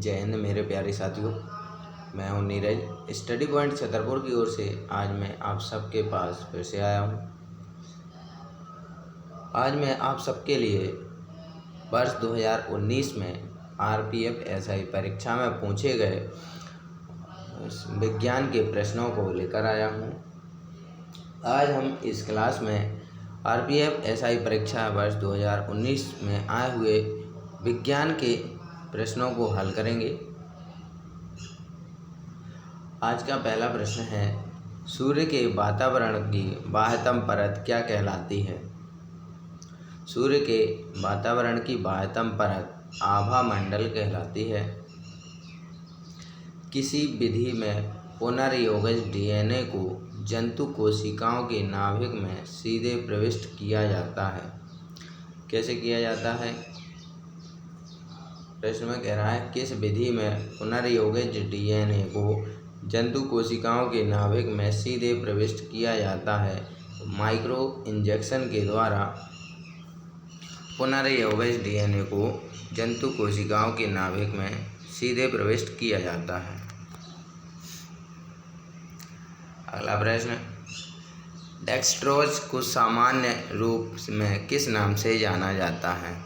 जय हिंद मेरे प्यारे साथियों। मैं हूं नीरज। स्टडी पॉइंट छतरपुर की ओर से आज मैं आप सबके पास फिर से आया हूं। आज मैं आप सबके लिए वर्ष 2019 में आरपीएफ एसआई परीक्षा में पूछे गए विज्ञान के प्रश्नों को लेकर आया हूं। आज हम इस क्लास में आरपीएफ एसआई परीक्षा वर्ष 2019 में आए हुए विज्ञान के प्रश्नों को हल करेंगे। आज का पहला प्रश्न है, सूर्य के वातावरण की बाह्यतम परत क्या कहलाती है? सूर्य के वातावरण की बाह्यतम परत आभा मंडल कहलाती है। किसी विधि में पुनर्योगज डीएनए को जंतु कोशिकाओं के नाभिक में सीधे प्रविष्ट किया जाता है। कैसे किया जाता है? प्रश्न में कह रहा है, किस विधि में पुनर्योगज डीएनए को जंतु कोशिकाओं के नाभिक में सीधे प्रविष्ट किया जाता है? माइक्रो इंजेक्शन के द्वारा पुनर्योगज डीएनए को जंतु कोशिकाओं के नाभिक में सीधे प्रविष्ट किया जाता है। अगला प्रश्न, डेक्सट्रोज को सामान्य रूप में किस नाम से जाना जाता है?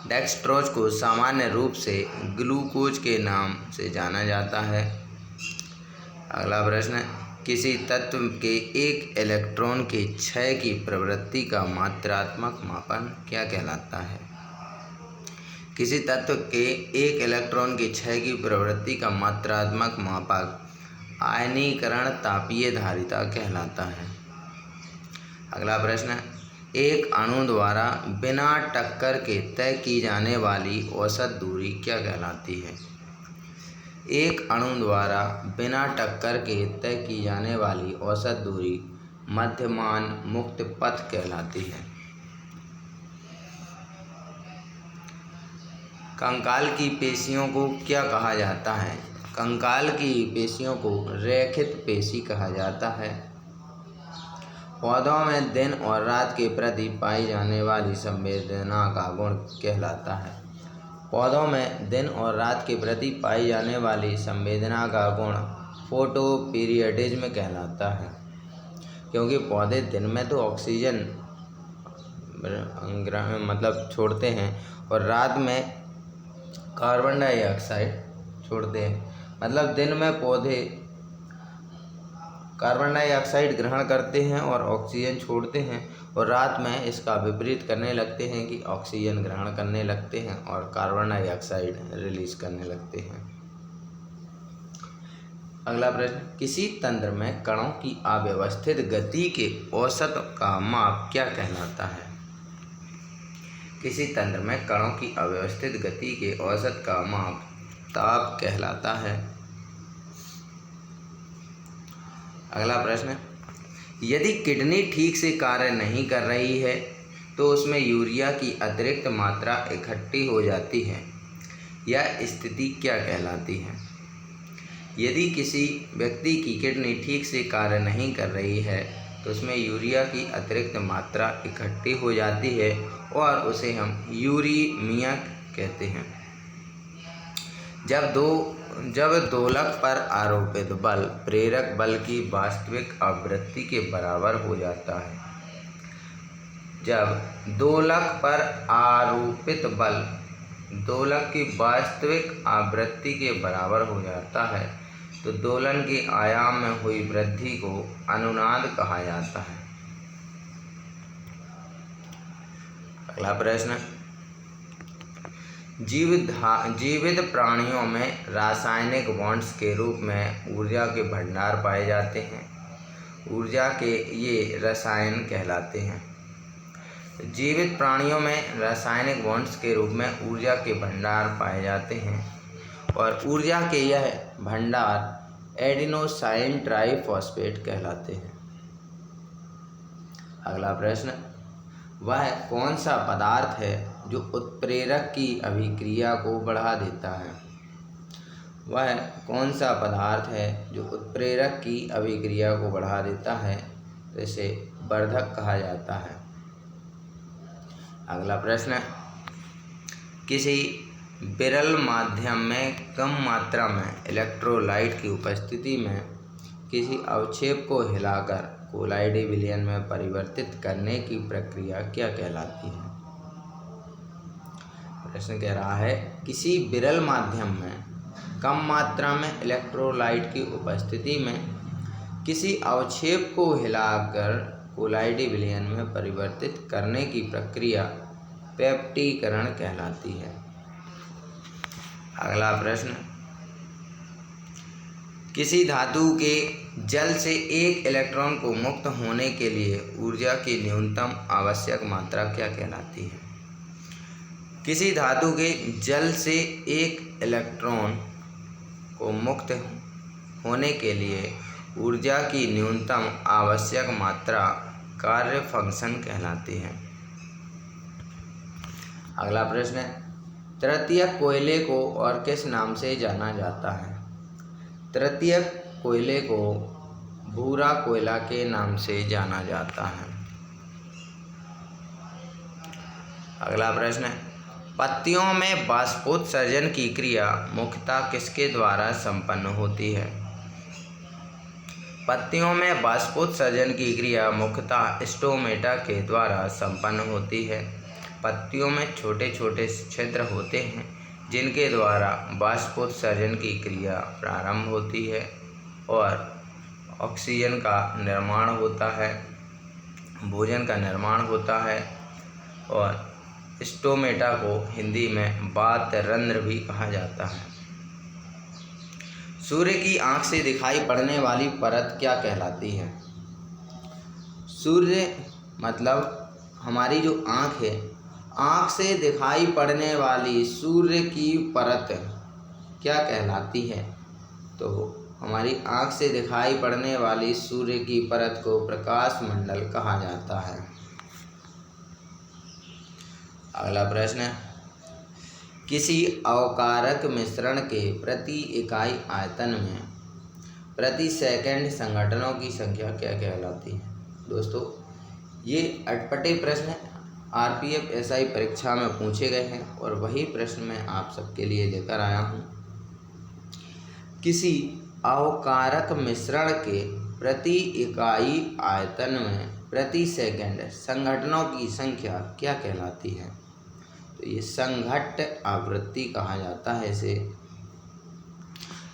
डेक्सट्रोज को सामान्य रूप से ग्लूकोज के नाम से जाना जाता है। अगला प्रश्न, किसी तत्व के एक इलेक्ट्रॉन के क्षय की प्रवृत्ति का मात्रात्मक मापन क्या कहलाता है? किसी तत्व के एक इलेक्ट्रॉन के क्षय की प्रवृत्ति का मात्रात्मक मापक आयनीकरण तापीय धारिता कहलाता है। अगला प्रश्न, एक अणु द्वारा बिना टक्कर के तय की जाने वाली औसत दूरी क्या कहलाती है? एक अणु द्वारा बिना टक्कर के तय की जाने वाली औसत दूरी मध्यमान मुक्त पथ कहलाती है। कंकाल की पेशियों को क्या कहा जाता है? कंकाल की पेशियों को रैखिक पेशी कहा जाता है। पौधों में दिन और रात के प्रति पाई जाने वाली संवेदना का गुण कहलाता है। पौधों में दिन और रात के प्रति पाई जाने वाली संवेदना का गुण फोटोपीरियडिज्म कहलाता है, क्योंकि पौधे दिन में तो ऑक्सीजन छोड़ते हैं और रात में कार्बन डाइऑक्साइड छोड़ते हैं। दिन में पौधे कार्बन डाइऑक्साइड ग्रहण करते हैं और ऑक्सीजन छोड़ते हैं, और रात में इसका विपरीत करने लगते हैं कि ऑक्सीजन ग्रहण करने लगते हैं और कार्बन डाइऑक्साइड रिलीज करने लगते हैं। अगला प्रश्न, किसी तंत्र में कणों की अव्यवस्थित गति के औसत का माप क्या कहलाता है? किसी तंत्र में कणों की अव्यवस्थित गति के औसत का माप ताप कहलाता है। अगला प्रश्न, यदि किडनी ठीक से कार्य नहीं कर रही है तो उसमें यूरिया की अतिरिक्त मात्रा इकट्ठी हो जाती है। यह स्थिति क्या कहलाती है? यदि किसी व्यक्ति की किडनी ठीक से कार्य नहीं कर रही है तो उसमें यूरिया की अतिरिक्त मात्रा इकट्ठी हो जाती है और उसे हम यूरीमिया कहते हैं। जब दोलक पर आरोपित बल प्रेरक बल की वास्तविक आवृत्ति के बराबर हो जाता है। जब दोलक पर आरोपित बल दोलक की वास्तविक आवृत्ति के बराबर हो जाता है तो दोलन के आयाम में हुई वृद्धि को अनुनाद कहा जाता है। अगला प्रश्न, जीवित प्राणियों में रासायनिक बॉन्ड्स के रूप में ऊर्जा के भंडार पाए जाते हैं। ऊर्जा के ये रसायन कहलाते हैं। जीवित प्राणियों में रासायनिक बॉन्ड्स के रूप में ऊर्जा के भंडार पाए जाते हैं और ऊर्जा के यह भंडार एडिनोसाइन ट्राइफॉस्फेट कहलाते हैं। अगला प्रश्न, वह कौन सा पदार्थ है जो उत्प्रेरक की अभिक्रिया को बढ़ा देता है? वह कौन सा पदार्थ है जो उत्प्रेरक की अभिक्रिया को बढ़ा देता है? तो इसे वर्धक कहा जाता है। अगला प्रश्न, किसी विरल माध्यम में कम मात्रा में इलेक्ट्रोलाइट की उपस्थिति में किसी अवक्षेप को हिलाकर कोलाइडी विलयन में परिवर्तित करने की प्रक्रिया क्या कहलाती है? प्रश्न कह रहा है किसी विरल माध्यम में कम मात्रा में इलेक्ट्रोलाइट की उपस्थिति में किसी अवक्षेप को हिलाकर कोलाइडी विलयन में परिवर्तित करने की प्रक्रिया पेप्टीकरण कहलाती है। अगला प्रश्न, किसी धातु के जल से एक इलेक्ट्रॉन को मुक्त होने के लिए ऊर्जा की न्यूनतम आवश्यक मात्रा क्या कहलाती है? किसी धातु के जल से एक इलेक्ट्रॉन को मुक्त होने के लिए ऊर्जा की न्यूनतम आवश्यक मात्रा कार्य फंक्शन कहलाती है। अगला प्रश्न है, तृतीयक कोयले को और किस नाम से जाना जाता है? तृतीयक कोयले को भूरा कोयला के नाम से जाना जाता है। अगला प्रश्न है, पत्तियों में बाष्पोत्सर्जन की क्रिया मुख्यतः किसके द्वारा संपन्न होती है? पत्तियों में बाष्पोत्सर्जन की क्रिया मुख्यतः स्टोमेटा के द्वारा संपन्न होती है। पत्तियों में छोटे छोटे छिद्र होते हैं जिनके द्वारा बाष्पोत्सर्जन की क्रिया प्रारंभ होती है और ऑक्सीजन का निर्माण होता है, भोजन का निर्माण होता है और स्टोमेटा को हिंदी में बातरंध्र भी कहा जाता है। सूर्य की आँख से दिखाई पड़ने वाली परत क्या कहलाती है? सूर्य मतलब हमारी जो आँख है, आँख से दिखाई पड़ने वाली सूर्य की परत क्या कहलाती है? तो हमारी आँख से दिखाई पड़ने वाली सूर्य की परत को प्रकाश मंडल कहा जाता है। अगला प्रश्न है, किसी अवकारक मिश्रण के प्रति इकाई आयतन में प्रति सेकंड संघटनों की संख्या क्या कहलाती है? दोस्तों, ये अटपटे प्रश्न आरपीएफ एसआई परीक्षा में पूछे गए हैं और वही प्रश्न मैं आप सबके लिए लेकर आया हूँ। किसी अवकारक मिश्रण के प्रति इकाई आयतन में प्रति सेकंड संघटनों की संख्या क्या कहलाती है? तो ये संघट्ट आवृत्ति कहा जाता है इसे।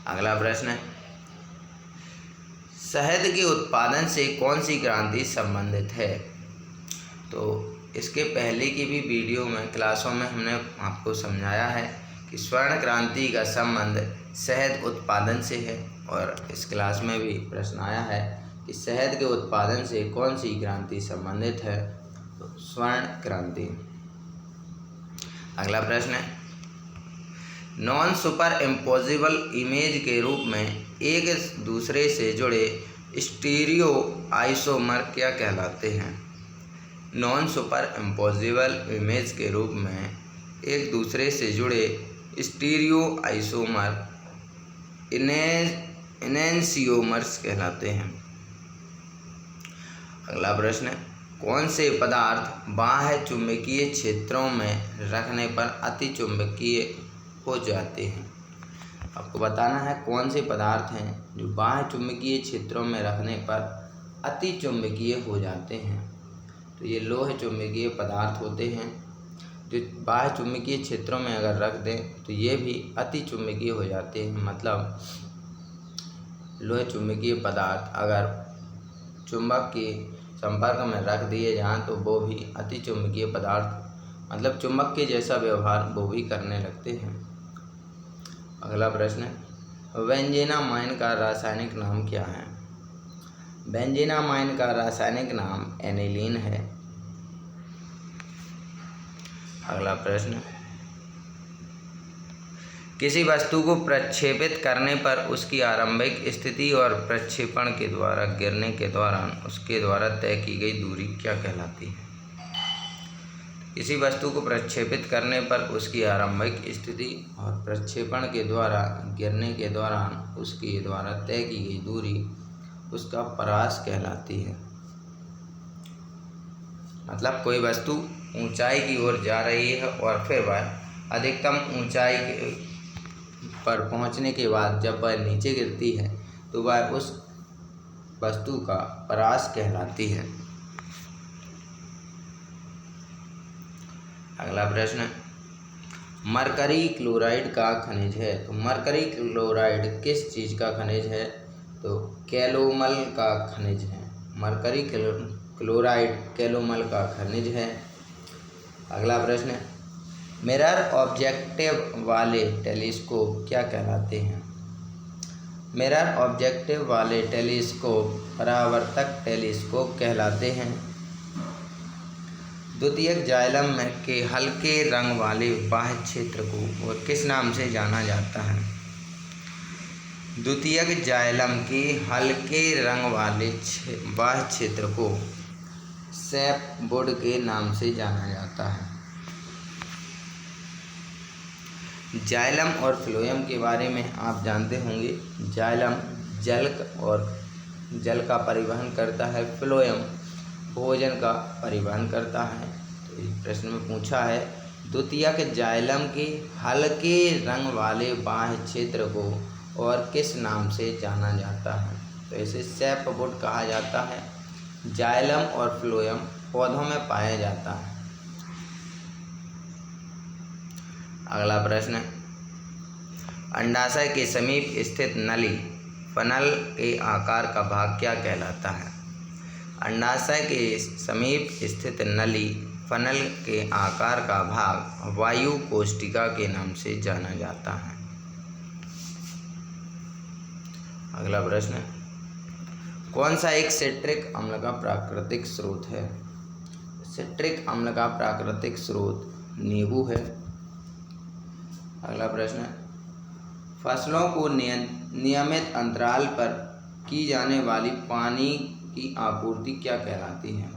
अगला प्रश्न है, शहद के उत्पादन से कौन सी क्रांति संबंधित है? तो इसके पहले की भी वीडियो में क्लासों में हमने आपको समझाया है कि स्वर्ण क्रांति का संबंध शहद उत्पादन से है और इस क्लास में भी प्रश्न आया है कि शहद के उत्पादन से कौन सी क्रांति संबंधित है? तो स्वर्ण क्रांति। अगला प्रश्न है, नॉन सुपर इम्पोजिबल इमेज के रूप में एक दूसरे से जुड़े स्टीरियो आइसोमर क्या कहलाते हैं? नॉन सुपर इम्पोजिबल इमेज के रूप में एक दूसरे से जुड़े स्टीरियो आइसोमर इनेंशियोमर्स कहलाते हैं। अगला प्रश्न है, कौन से पदार्थ बाह्य चुंबकीय क्षेत्रों में रखने पर अति चुंबकीय हो जाते हैं? आपको बताना है कौन से पदार्थ हैं जो बाह्य चुंबकीय क्षेत्रों में रखने पर अति चुंबकीय हो जाते हैं। तो ये लोह चुंबकीय पदार्थ होते हैं जो बाह्य चुंबकीय क्षेत्रों में अगर रख दें तो ये भी अति चुंबकीय हो जाते हैं। मतलब लोह चुंबकीय पदार्थ अगर चुंबक के संपर्क में रख दिए जाएं तो वो भी अति चुंबकीय पदार्थ मतलब चुंबक के जैसा व्यवहार वो भी करने लगते हैं। अगला प्रश्न है, बेंजीनामाइन का रासायनिक नाम क्या है? बेंजीनामाइन का रासायनिक नाम एनिलीन है। अगला प्रश्न, किसी वस्तु को प्रक्षेपित करने पर उसकी आरंभिक स्थिति और प्रक्षेपण के द्वारा गिरने के दौरान उसके द्वारा तय की गई दूरी क्या कहलाती है? किसी वस्तु को प्रक्षेपित करने पर उसकी आरंभिक स्थिति और प्रक्षेपण के द्वारा गिरने के दौरान उसके द्वारा तय की गई दूरी उसका परास कहलाती है। मतलब कोई वस्तु ऊंचाई की ओर जा रही है और फिर वह अधिकतम ऊंचाई पर पहुंचने के बाद जब वह नीचे गिरती है तो वह उस वस्तु का परास कहलाती है। अगला प्रश्न, मरकरी क्लोराइड का खनिज है। तो मरकरी क्लोराइड किस चीज़ का खनिज है? तो कैलोमल का खनिज है। मरकरी क्लोराइड कैलोमल का खनिज है। अगला प्रश्न, मिरर ऑब्जेक्टिव वाले टेलीस्कोप क्या कहलाते हैं? मिरर ऑब्जेक्टिव वाले टेलीस्कोप परावर्तक टेलीस्कोप कहलाते हैं। द्वितीयक जाइलम के हल्के रंग वाले बाह्य क्षेत्र को और किस नाम से जाना जाता है? द्वितीयक जाइलम के हल्के रंग वाले बाह्य क्षेत्र को सैपवुड के नाम से जाना जाता है। जाइलम और फ्लोएम के बारे में आप जानते होंगे। जाइलम जल का परिवहन करता है, फ्लोएम भोजन का परिवहन करता है। तो इस प्रश्न में पूछा है द्वितीयक जाइलम के हल्के रंग वाले बाह्य क्षेत्र को और किस नाम से जाना जाता है? तो इसे सैपवुड कहा जाता है। जाइलम और फ्लोएम पौधों में पाया जाता है। अगला प्रश्न, अंडाशय के समीप स्थित नली फनल के आकार का भाग क्या कहलाता है? अंडाशय के समीप स्थित नली फनल के आकार का भाग वायु कोष्ठिका के नाम से जाना जाता है। अगला प्रश्न, कौन सा एक सिट्रिक अम्ल का प्राकृतिक स्रोत है? सिट्रिक अम्ल का प्राकृतिक स्रोत नींबू है। अगला प्रश्न, फसलों को नियमित अंतराल पर की जाने वाली पानी की आपूर्ति क्या कहलाती है?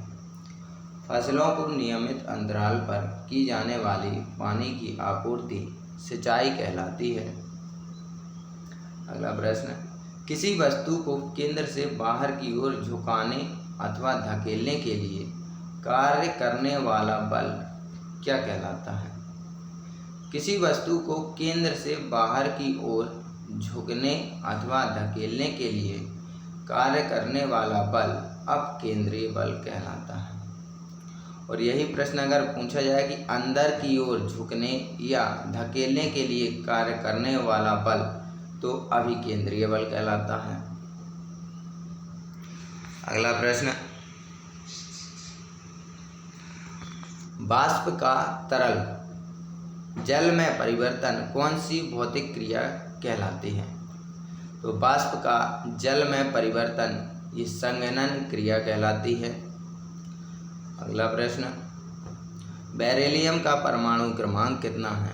फसलों को नियमित अंतराल पर की जाने वाली पानी की आपूर्ति सिंचाई कहलाती है। अगला प्रश्न, किसी वस्तु को केंद्र से बाहर की ओर झुकाने अथवा धकेलने के लिए कार्य करने वाला बल क्या कहलाता है? किसी वस्तु को केंद्र से बाहर की ओर झुकने अथवा धकेलने के लिए कार्य करने वाला बल अपकेंद्रीय बल कहलाता है। और यही प्रश्न अगर पूछा जाए कि अंदर की ओर झुकने या धकेलने के लिए कार्य करने वाला बल, तो अभिकेंद्रीय बल कहलाता है। अगला प्रश्न, वाष्प का तरल जल में परिवर्तन कौन सी भौतिक क्रिया कहलाती है? तो वाष्प का जल में परिवर्तन ये संघनन क्रिया कहलाती है। अगला प्रश्न, बेरिलियम का परमाणु क्रमांक कितना है?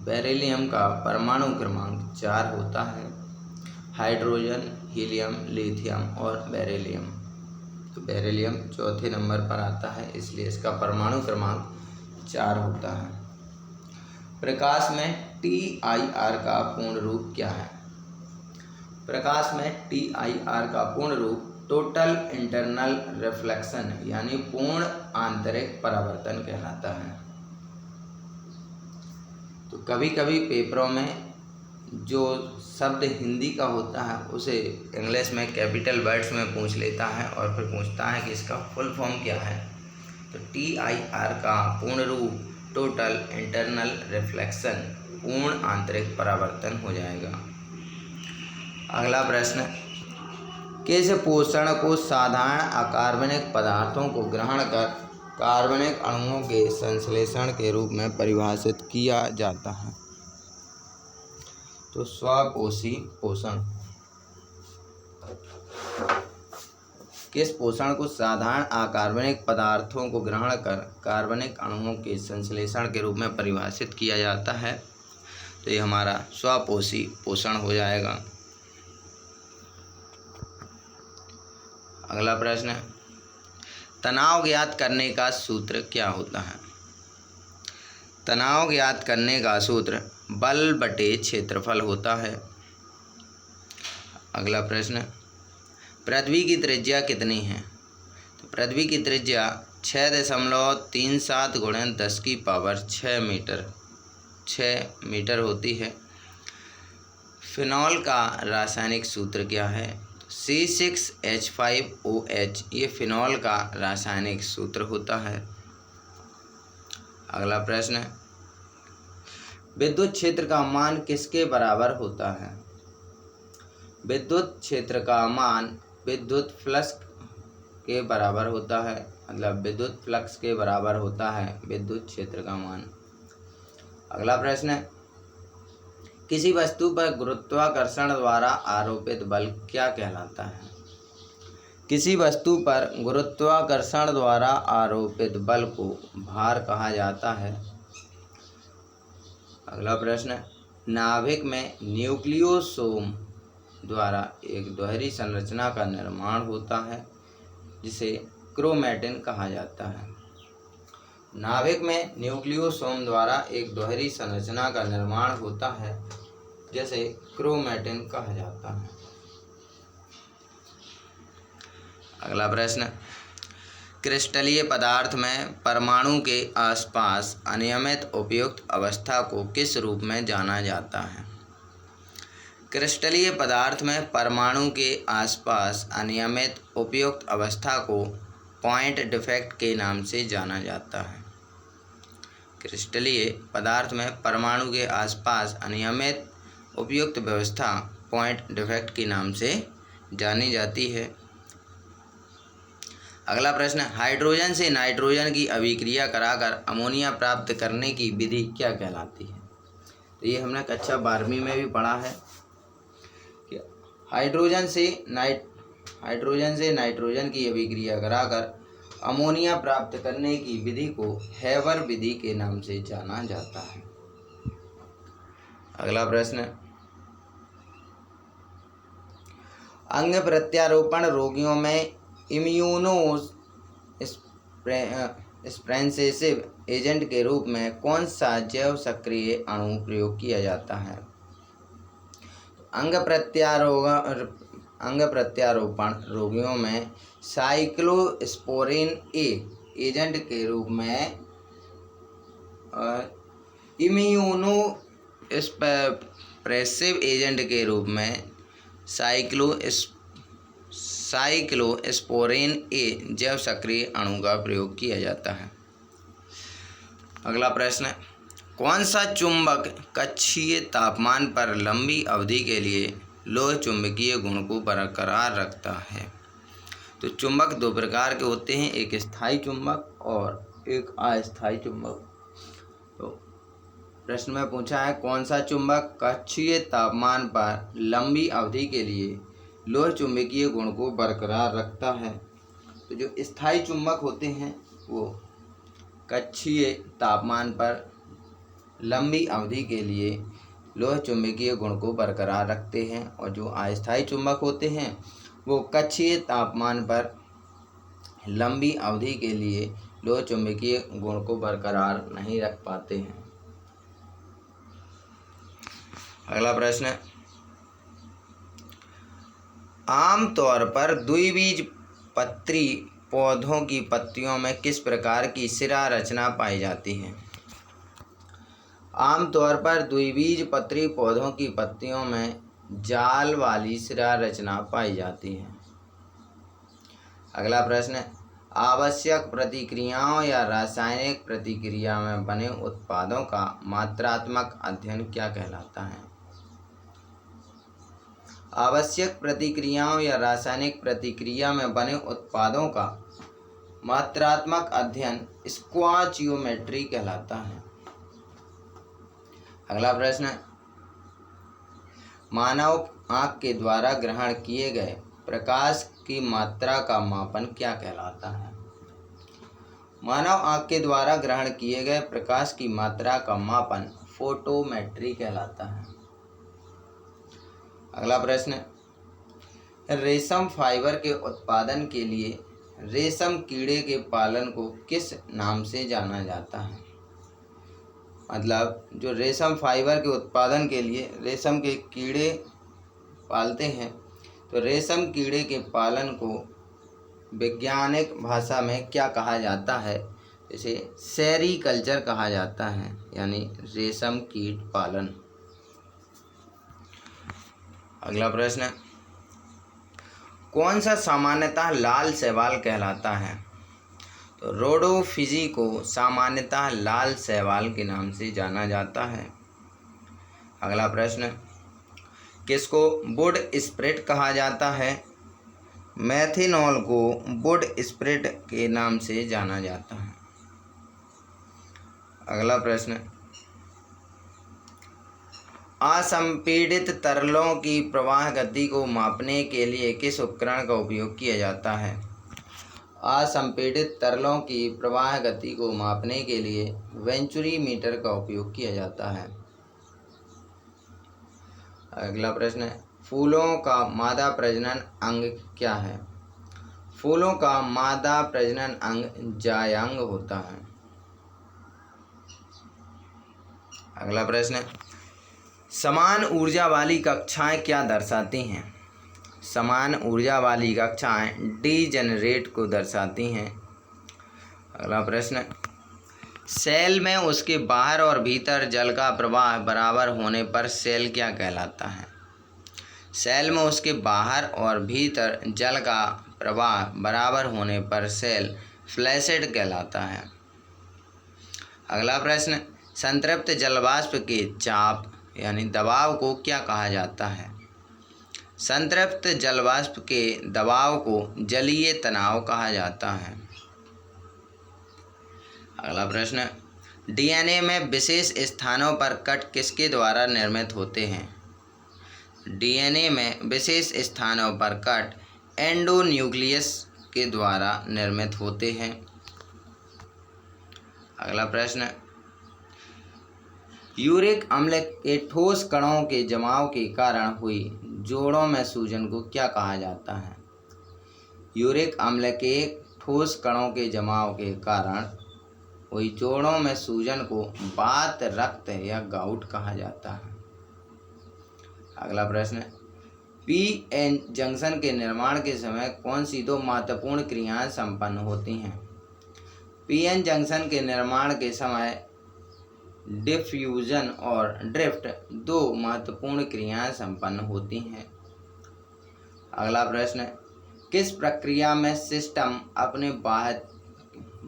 बेरिलियम का परमाणु क्रमांक 4 होता है। हाइड्रोजन, हीलियम, लिथियम और बेरिलियम। तो बेरिलियम चौथे नंबर पर आता है, इसलिए इसका परमाणु क्रमांक 4 होता है। प्रकाश में TIR का पूर्ण रूप क्या है? प्रकाश में TIR का पूर्ण रूप टोटल इंटरनल रिफ्लेक्शन यानी पूर्ण आंतरिक परावर्तन कहलाता है। तो कभी कभी पेपरों में जो शब्द हिंदी का होता है उसे इंग्लिश में कैपिटल वर्ड्स में पूछ लेता है और फिर पूछता है कि इसका फुल फॉर्म क्या है। तो TIR का पूर्ण रूप टोटल इंटरनल रिफ्लेक्शन पूर्ण आंतरिक परावर्तन हो जाएगा। अगला प्रश्न, किस पोषण को साधारण अकार्बनिक पदार्थों को ग्रहण कर कार्बनिक अणुओं के संश्लेषण के रूप में परिभाषित किया जाता है? तो स्वपोषी पोषण। किस पोषण को साधारण अकार्बनिक पदार्थों को ग्रहण कर कार्बनिक अणुओं के संश्लेषण के रूप में परिभाषित किया जाता है? तो ये हमारा स्वपोषी पोषण हो जाएगा। अगला प्रश्न, तनाव ज्ञात करने का सूत्र क्या होता है? तनाव ज्ञात करने का सूत्र बल बटे क्षेत्रफल होता है। अगला प्रश्न, पृथ्वी की त्रिज्या कितनी है? तो पृथ्वी की त्रिज्या 6.37 × 10⁶ मीटर 6 मीटर होती है। फिनॉल का रासायनिक सूत्र क्या है? C6H5OH ये फिनॉल का रासायनिक सूत्र होता है। अगला प्रश्न, विद्युत क्षेत्र का मान किसके बराबर होता है? विद्युत क्षेत्र का मान विद्युत फ्लक्स के बराबर होता है, मतलब विद्युत फ्लक्स के बराबर होता है विद्युत क्षेत्र का मान। अगला प्रश्न है, किसी वस्तु पर गुरुत्वाकर्षण द्वारा आरोपित बल क्या कहलाता है? किसी वस्तु पर गुरुत्वाकर्षण द्वारा आरोपित बल को भार कहा जाता है। अगला प्रश्न, नाभिक में न्यूक्लियोसोम द्वारा एक दोहरी संरचना का निर्माण होता है जिसे क्रोमैटिन कहा जाता है। नाभिक में न्यूक्लियोसोम द्वारा एक दोहरी संरचना का निर्माण होता है जिसे क्रोमैटिन कहा जाता है। अगला प्रश्न, क्रिस्टलीय पदार्थ में परमाणु के आसपास अनियमित उपयुक्त अवस्था को किस रूप में जाना जाता है? क्रिस्टलीय पदार्थ में परमाणु के आसपास अनियमित उपयुक्त अवस्था को पॉइंट डिफेक्ट के नाम से जाना जाता है। क्रिस्टलीय पदार्थ में परमाणु के आसपास अनियमित उपयुक्त व्यवस्था पॉइंट डिफेक्ट के नाम से जानी जाती है। अगला प्रश्न, हाइड्रोजन से नाइट्रोजन की अभिक्रिया कराकर अमोनिया प्राप्त करने की विधि क्या कहलाती है? तो ये हमने कक्षा 12वीं में भी पढ़ा है कि हाइड्रोजन से नाइट्रोजन की अभिक्रिया कराकर अमोनिया प्राप्त करने की विधि को हेबर विधि के नाम से जाना जाता है। अगला प्रश्न, अंग प्रत्यारोपण रोगियों में इम्यूनो सप्रेसिव एजेंट के रूप में कौन सा जैव सक्रिय अणु प्रयोग किया जाता है? अंग प्रत्यारोपण रोगियों में साइक्लोस्पोरिन ए एजेंट के रूप में इम्यूनो सप्रेसिव एजेंट के रूप में साइक्लोस्पोरिन ए जैव सक्रिय अणु का प्रयोग किया जाता है। अगला प्रश्न, कौन सा चुंबक कक्षीय तापमान पर लंबी अवधि के लिए लोह चुंबकीय गुण को बरकरार रखता है? तो चुंबक दो प्रकार के होते हैं, एक स्थायी चुंबक और एक अस्थायी चुंबक। तो प्रश्न में पूछा है कौन सा चुंबक कक्षीय तापमान पर लंबी अवधि के लिए लोह चुंबकीय गुण को बरकरार रखता है। तो जो स्थायी चुंबक होते हैं वो कक्षीय तापमान पर लंबी अवधि के लिए लोह चुंबकीय गुण को बरकरार रखते हैं, और जो अस्थायी चुंबक होते हैं वो कक्षीय तापमान पर लंबी अवधि के लिए लोह चुंबकीय गुण को बरकरार नहीं रख पाते हैं। अगला प्रश्न, आमतौर पर द्विबीजपत्री पौधों की पत्तियों में किस प्रकार की शिरा रचना पाई जाती है? आमतौर पर द्विबीजपत्री पौधों की पत्तियों में जाल वाली शिरा रचना पाई जाती है। अगला प्रश्न, आवश्यक प्रतिक्रियाओं या रासायनिक प्रतिक्रिया में बने उत्पादों का मात्रात्मक अध्ययन क्या कहलाता है? आवश्यक प्रतिक्रियाओं या रासायनिक प्रतिक्रिया में बने उत्पादों का मात्रात्मक अध्ययन स्टोइचियोमेट्री कहलाता है। अगला प्रश्न, मानव आँख के द्वारा ग्रहण किए गए प्रकाश की मात्रा का मापन क्या कहलाता है? मानव आँख के द्वारा ग्रहण किए गए प्रकाश की मात्रा का मापन फोटोमेट्री कहलाता है। अगला प्रश्न, रेशम फाइबर के उत्पादन के लिए रेशम कीड़े के पालन को किस नाम से जाना जाता है? मतलब जो रेशम फाइबर के उत्पादन के लिए रेशम के कीड़े पालते हैं, तो रेशम कीड़े के पालन को वैज्ञानिक भाषा में क्या कहा जाता है? इसे सेरीकल्चर कहा जाता है, यानी रेशम कीट पालन। अगला प्रश्न, कौन सा सामान्यतः लाल शैवाल कहलाता है? तो रोडोफिजी को सामान्यतः लाल शैवाल के नाम से जाना जाता है। अगला प्रश्न, किसको वुड स्प्रेट कहा जाता है? मेथनॉल को वुड स्प्रेट के नाम से जाना जाता है। अगला प्रश्न, असंपीड़ित तरलों की प्रवाह गति को मापने के लिए किस उपकरण का उपयोग किया जाता है? असंपीड़ित तरलों की प्रवाह गति को मापने के लिए वेंचुरीमीटर का उपयोग किया जाता है। अगला प्रश्न है, फूलों का मादा प्रजनन अंग क्या है? फूलों का मादा प्रजनन अंग जायांग होता है। अगला प्रश्न है, समान ऊर्जा वाली कक्षाएं क्या दर्शाती हैं? समान ऊर्जा वाली कक्षाएं डीजेनरेट को दर्शाती हैं। अगला प्रश्न, सेल में उसके बाहर और भीतर जल का प्रवाह बराबर होने पर सेल क्या कहलाता है? सेल में उसके बाहर और भीतर जल का प्रवाह बराबर होने पर सेल फ्लैसिड कहलाता है। अगला प्रश्न, संतृप्त जलवाष्प के चाप यानी दबाव को क्या कहा जाता है? संतृप्त जलवाष्प के दबाव को जलीय तनाव कहा जाता है। अगला प्रश्न, डीएनए में विशेष स्थानों पर कट किसके द्वारा निर्मित होते हैं? डीएनए में विशेष स्थानों पर कट एंडोन्यूक्लियस के द्वारा निर्मित होते हैं। अगला प्रश्न, यूरिक अम्ल के ठोस कणों के जमाव के कारण हुई जोड़ों में सूजन को क्या कहा जाता है? यूरिक अम्ल के ठोस कणों के जमाव के कारण हुई जोड़ों में सूजन को वात, रक्त या गाउट कहा जाता है। अगला प्रश्न, पीएन जंक्शन के निर्माण के समय कौन सी दो महत्वपूर्ण क्रियाएं संपन्न होती हैं? पीएन जंक्शन के निर्माण के समय डिफ्यूजन और ड्रिफ्ट दो महत्वपूर्ण क्रियाएं संपन्न होती हैं। अगला प्रश्न, किस प्रक्रिया में सिस्टम अपने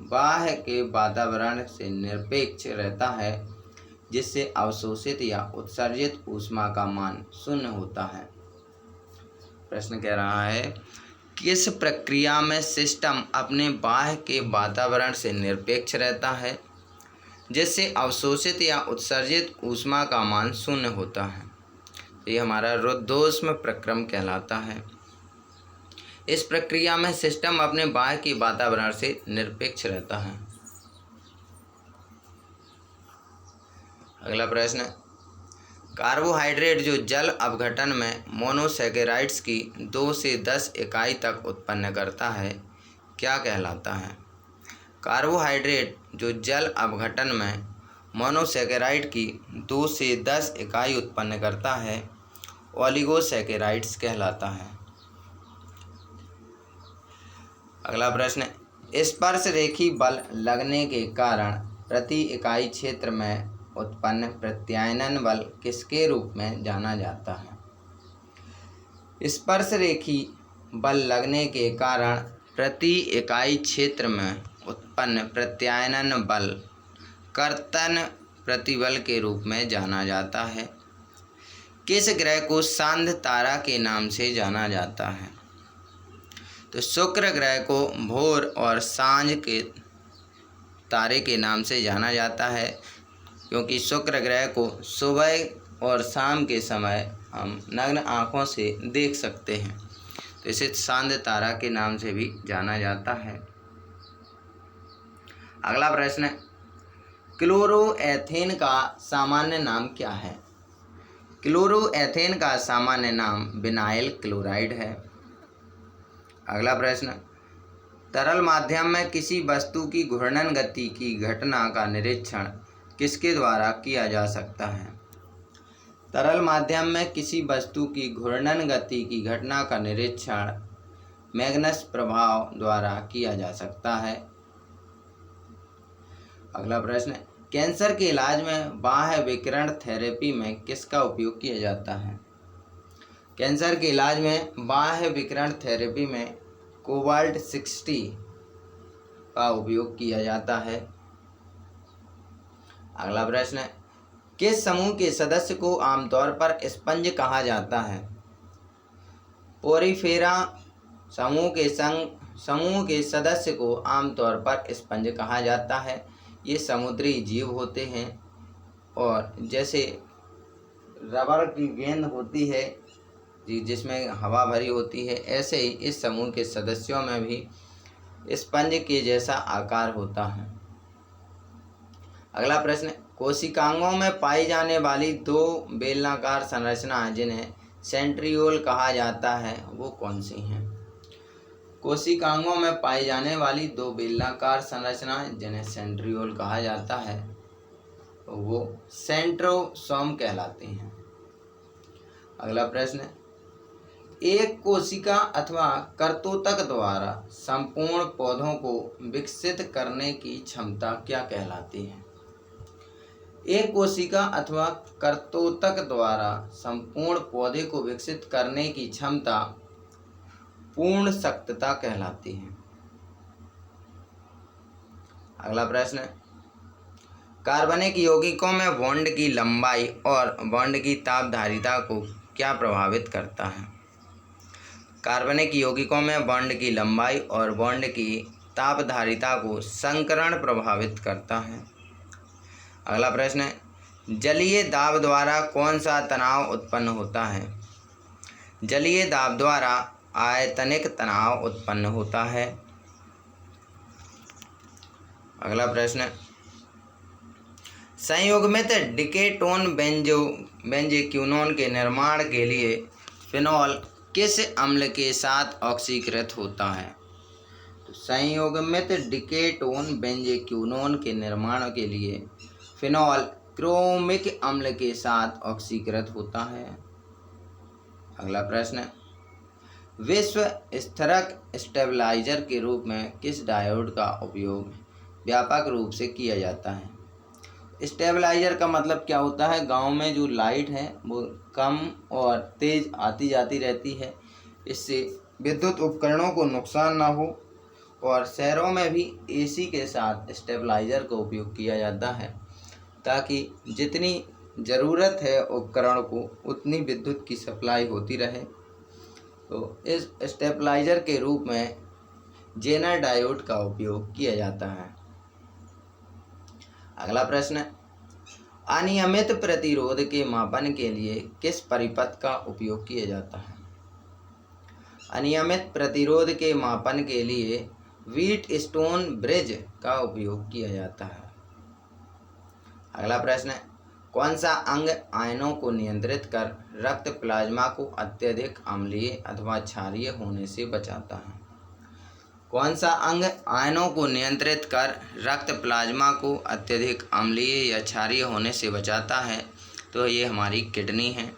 बाह्य के वातावरण से निरपेक्ष रहता है जिससे अवशोषित या उत्सर्जित ऊष्मा का मान शून्य होता है? प्रश्न कह रहा है, किस प्रक्रिया में सिस्टम अपने बाह्य के वातावरण से निरपेक्ष रहता है जिससे अवशोषित या उत्सर्जित ऊष्मा का मान शून्य होता है? ये हमारा रुद्धोष्म प्रक्रम कहलाता है। इस प्रक्रिया में सिस्टम अपने बाह्य के वातावरण से निरपेक्ष रहता है। अगला प्रश्न, कार्बोहाइड्रेट जो जल अपघटन में मोनोसैकेराइड्स की 2 से 10 इकाई तक उत्पन्न करता है क्या कहलाता है? कार्बोहाइड्रेट जो जल अपघटन में मोनोसैकेराइड की 2 से 10 इकाई उत्पन्न करता है ओलिगोसैकेराइड्स कहलाता है। अगला प्रश्न, स्पर्शरेखी बल लगने के कारण प्रति इकाई क्षेत्र में उत्पन्न प्रत्यायनन बल किसके रूप में जाना जाता है? स्पर्शरेखी बल लगने के कारण प्रति इकाई क्षेत्र में उत्पन्न प्रत्यायनन बल कर्तन प्रतिबल के रूप में जाना जाता है। किस ग्रह को सांध तारा के नाम से जाना जाता है? तो शुक्र ग्रह को भोर और सांझ के तारे के नाम से जाना जाता है क्योंकि शुक्र ग्रह को सुबह और शाम के समय हम नग्न आँखों से देख सकते हैं, तो इसे सांध तारा के नाम से भी जाना जाता है। अगला प्रश्न, क्लोरोएथेन का सामान्य नाम क्या है? क्लोरोएथेन का सामान्य नाम विनाइल क्लोराइड है। अगला प्रश्न, तरल माध्यम में किसी वस्तु की घूर्णन गति की घटना का निरीक्षण किसके द्वारा किया जा सकता है? तरल माध्यम में किसी वस्तु की घूर्णन गति की घटना का निरीक्षण मैग्नस प्रभाव द्वारा किया जा सकता है। अगला प्रश्न है, कैंसर के इलाज में बाह्य विकिरण थेरेपी में किसका उपयोग किया जाता है? कैंसर के इलाज में बाह्य विकिरण थेरेपी में कोबाल्ट 60 का उपयोग किया जाता है। अगला प्रश्न है, किस समूह के सदस्य को आमतौर पर स्पंज कहा जाता है? पोरीफेरा समूह के सदस्य को आमतौर पर स्पंज कहा जाता है। ये समुद्री जीव होते हैं और जैसे रबर की गेंद होती है जिसमें हवा भरी होती है, ऐसे ही इस समूह के सदस्यों में भी स्पंज के जैसा आकार होता है। अगला प्रश्न, कोशिकांगों में पाई जाने वाली दो बेलनाकार संरचनाएं जिन्हें सेंट्रियोल कहा जाता है वो कौन सी हैं? कोशिकांगों में पाई जाने वाली दो बेलनाकार संरचनाएं जिन्हें सेंट्रियोल कहा जाता है वो सेंट्रोसोम कहलाती हैं। अगला प्रश्न, एक कोशिका अथवा कर्तोतक द्वारा संपूर्ण पौधों को विकसित करने की क्षमता क्या कहलाती है? एक कोशिका अथवा कर्तोतक द्वारा संपूर्ण पौधे को विकसित करने की क्षमता पूर्ण शक्तता कहलाती है। अगला प्रश्न, कार्बनिक यौगिकों में बॉन्ड की लंबाई और बॉन्ड की तापधारिता को क्या प्रभावित करता है? कार्बनिक यौगिकों में बॉन्ड की लंबाई और बॉन्ड की तापधारिता को संकरण प्रभावित करता है। अगला प्रश्न है, जलीय दाब द्वारा कौन सा तनाव उत्पन्न होता है? जलीय दाब द्वारा आयतनिक तनाव उत्पन्न होता है। अगला प्रश्न, संयुग्मित डिकेटोन बेंजोक्विनोन के निर्माण के लिए फिनॉल किस अम्ल के साथ ऑक्सीकृत होता है? तो संयुग्मित डिकेटोन बेंजोक्विनोन के निर्माण के लिए फिनॉल क्रोमिक अम्ल के साथ ऑक्सीकृत होता है। अगला प्रश्न, विश्व स्थिरक स्टेबलाइजर के रूप में किस डायोड का उपयोग व्यापक रूप से किया जाता है? स्टेबलाइजर का मतलब क्या होता है? गांव में जो लाइट है वो कम और तेज़ आती जाती रहती है, इससे विद्युत उपकरणों को नुकसान ना हो, और शहरों में भी एसी के साथ स्टेबलाइजर का उपयोग किया जाता है ताकि जितनी ज़रूरत है उपकरण को उतनी विद्युत की सप्लाई होती रहे। तो इस स्टेबलाइजर के रूप में जेनर डायोड का उपयोग किया जाता है। अगला प्रश्न, अनियमित प्रतिरोध के मापन के लिए किस परिपथ का उपयोग किया जाता है? अनियमित प्रतिरोध के मापन के लिए व्हीटस्टोन ब्रिज का उपयोग किया जाता है। अगला प्रश्न, कौन सा अंग आयनों को नियंत्रित कर रक्त प्लाज्मा को अत्यधिक अम्लीय अथवा क्षारीय होने से बचाता है? कौन सा अंग आयनों को नियंत्रित कर रक्त प्लाज्मा को अत्यधिक अम्लीय या क्षारीय होने से बचाता है? तो ये हमारी किडनी है।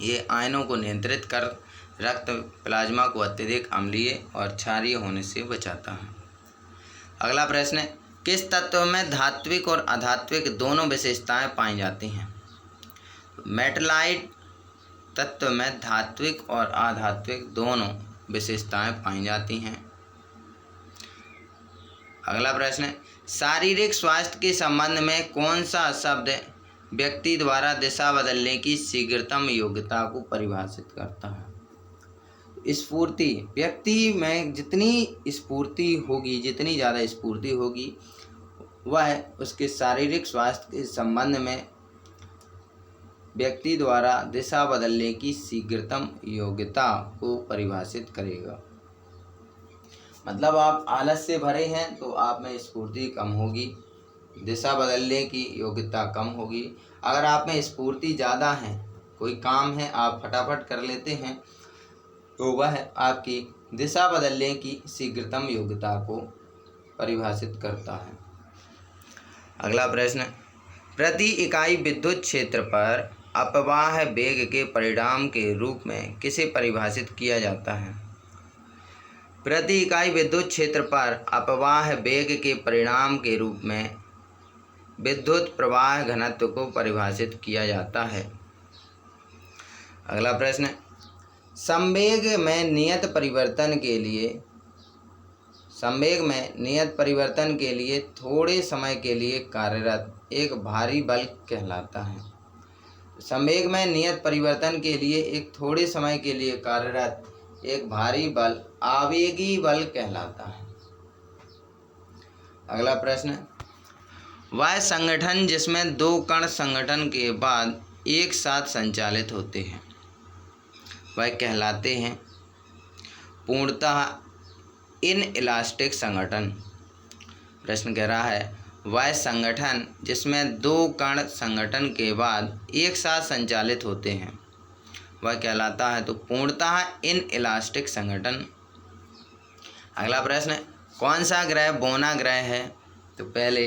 ये आयनों को नियंत्रित कर रक्त प्लाज्मा को अत्यधिक अम्लीय और क्षारीय होने से बचाता है। अगला प्रश्न, किस तत्व में धात्विक और अधात्विक दोनों विशेषताएं पाई जाती हैं? मेटलाइट तत्व में धात्विक और अधात्विक दोनों विशेषताएं पाई जाती हैं। अगला प्रश्न, शारीरिक स्वास्थ्य के संबंध में कौन सा शब्द व्यक्ति द्वारा दिशा बदलने की शीघ्रतम योग्यता को परिभाषित करता है? स्फूर्ति। व्यक्ति में जितनी स्फूर्ति होगी, जितनी ज़्यादा स्फूर्ति होगी, वह उसके शारीरिक स्वास्थ्य के संबंध में व्यक्ति द्वारा दिशा बदलने की शीघ्रतम योग्यता को परिभाषित करेगा। मतलब आप आलस से भरे हैं तो आप में स्फूर्ति कम होगी, दिशा बदलने की योग्यता कम होगी। अगर आप में स्फूर्ति ज़्यादा है, कोई काम है आप फटाफट कर लेते हैं, तो वह आपकी दिशा बदलने की शीघ्रतम योग्यता को परिभाषित करता है। अगला प्रश्न, प्रति इकाई विद्युत क्षेत्र पर अपवाह वेग के परिणाम के रूप में किसे परिभाषित किया जाता है? प्रति इकाई विद्युत क्षेत्र पर अपवाह वेग के परिणाम के रूप में विद्युत प्रवाह घनत्व को परिभाषित किया जाता है। अगला प्रश्न, संवेग में नियत परिवर्तन के लिए थोड़े समय के लिए कार्यरत एक भारी बल कहलाता है। संवेग में नियत परिवर्तन के लिए एक थोड़े समय के लिए कार्यरत एक भारी बल आवेगी बल कहलाता है। अगला प्रश्न, वह संगठन जिसमें दो कण संगठन के बाद एक साथ संचालित होते हैं वह कहलाते हैं पूर्णतः इनइलास्टिक संगठन। प्रश्न कह रहा है वह संगठन जिसमें दो कण संगठन के बाद एक साथ संचालित होते हैं वह कहलाता है तो पूर्णतः इनइलास्टिक संगठन। अगला प्रश्न, कौन सा ग्रह बोना ग्रह है? तो पहले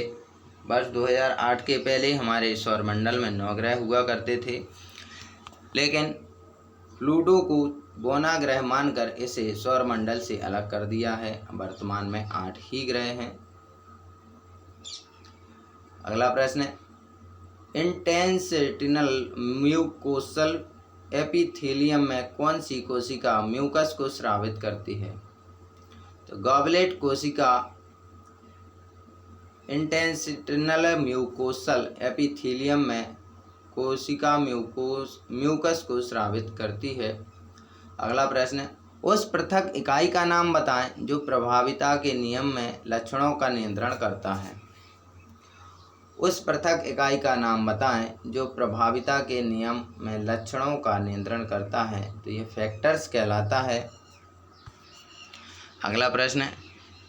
वर्ष 2008 के पहले हमारे सौरमंडल में 9 ग्रह हुआ करते थे, लेकिन प्लूटो को बोना ग्रह मानकर इसे सौरमंडल से अलग कर दिया है। वर्तमान में 8 ही ग्रह हैं। अगला प्रश्न, इंटेस्टिनल म्यूकोसल एपिथेलियम में कौन सी कोशिका म्यूकस को स्रावित करती है? तो गॉबलेट कोशिका इंटेस्टिनल म्यूकोसल एपिथेलियम में कोशिका म्यूकस को स्रावित करती है। अगला प्रश्न, उस पृथक इकाई का नाम बताएं जो प्रभाविता के नियम में लक्षणों का नियंत्रण करता है। उस पृथक इकाई का नाम बताएं जो प्रभाविता के नियम में लक्षणों का नियंत्रण करता है, तो ये फैक्टर्स कहलाता है। अगला प्रश्न,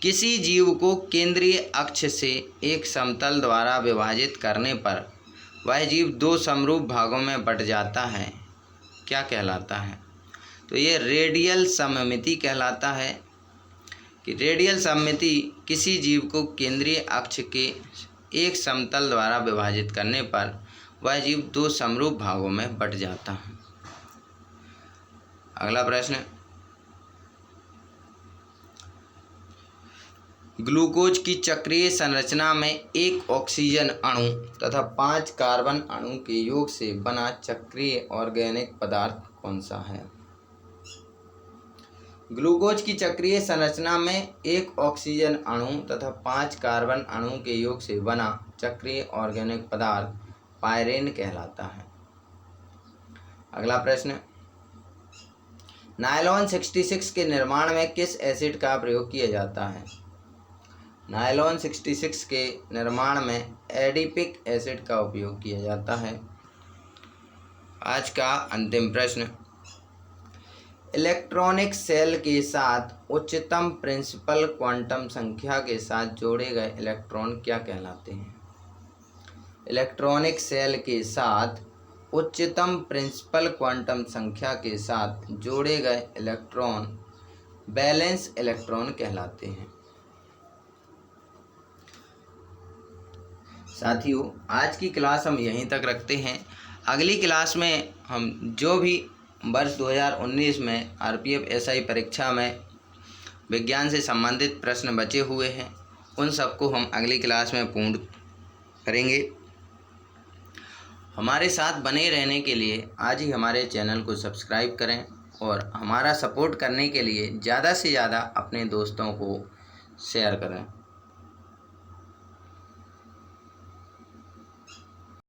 किसी जीव को केंद्रीय अक्ष से एक समतल द्वारा विभाजित करने पर वह जीव 2 समरूप भागों में बट जाता है, क्या कहलाता है? तो ये रेडियल सममिति कहलाता है कि रेडियल सममिति किसी जीव को केंद्रीय अक्ष के एक समतल द्वारा विभाजित करने पर वह जीव 2 समरूप भागों में बट जाता है। अगला प्रश्न, ग्लूकोज की चक्रीय संरचना में एक ऑक्सीजन अणु तथा 5 कार्बन अणु के योग से बना चक्रीय ऑर्गेनिक पदार्थ कौन सा है? ग्लूकोज की चक्रीय संरचना में एक ऑक्सीजन अणु तथा 5 कार्बन अणु के योग से बना चक्रीय ऑर्गेनिक पदार्थ पायरेन कहलाता है। अगला प्रश्न, नायलॉन 66 के निर्माण में किस एसिड का प्रयोग किया जाता है? नायलॉन 66 के निर्माण में एडिपिक एसिड का उपयोग किया जाता है। आज का अंतिम प्रश्न, इलेक्ट्रॉनिक सेल के साथ उच्चतम प्रिंसिपल क्वांटम संख्या के साथ जोड़े गए इलेक्ट्रॉन क्या कहलाते हैं? इलेक्ट्रॉनिक सेल के साथ उच्चतम प्रिंसिपल क्वांटम संख्या के साथ जोड़े गए इलेक्ट्रॉन बैलेंस इलेक्ट्रॉन कहलाते हैं। साथियों, आज की क्लास हम यहीं तक रखते हैं। अगली क्लास में हम जो भी वर्ष 2019 में आरपीएफ एसआई परीक्षा में विज्ञान से संबंधित प्रश्न बचे हुए हैं उन सबको हम अगली क्लास में पूर्ण करेंगे। हमारे साथ बने रहने के लिए आज ही हमारे चैनल को सब्सक्राइब करें और हमारा सपोर्ट करने के लिए ज़्यादा से ज़्यादा अपने दोस्तों को शेयर करें।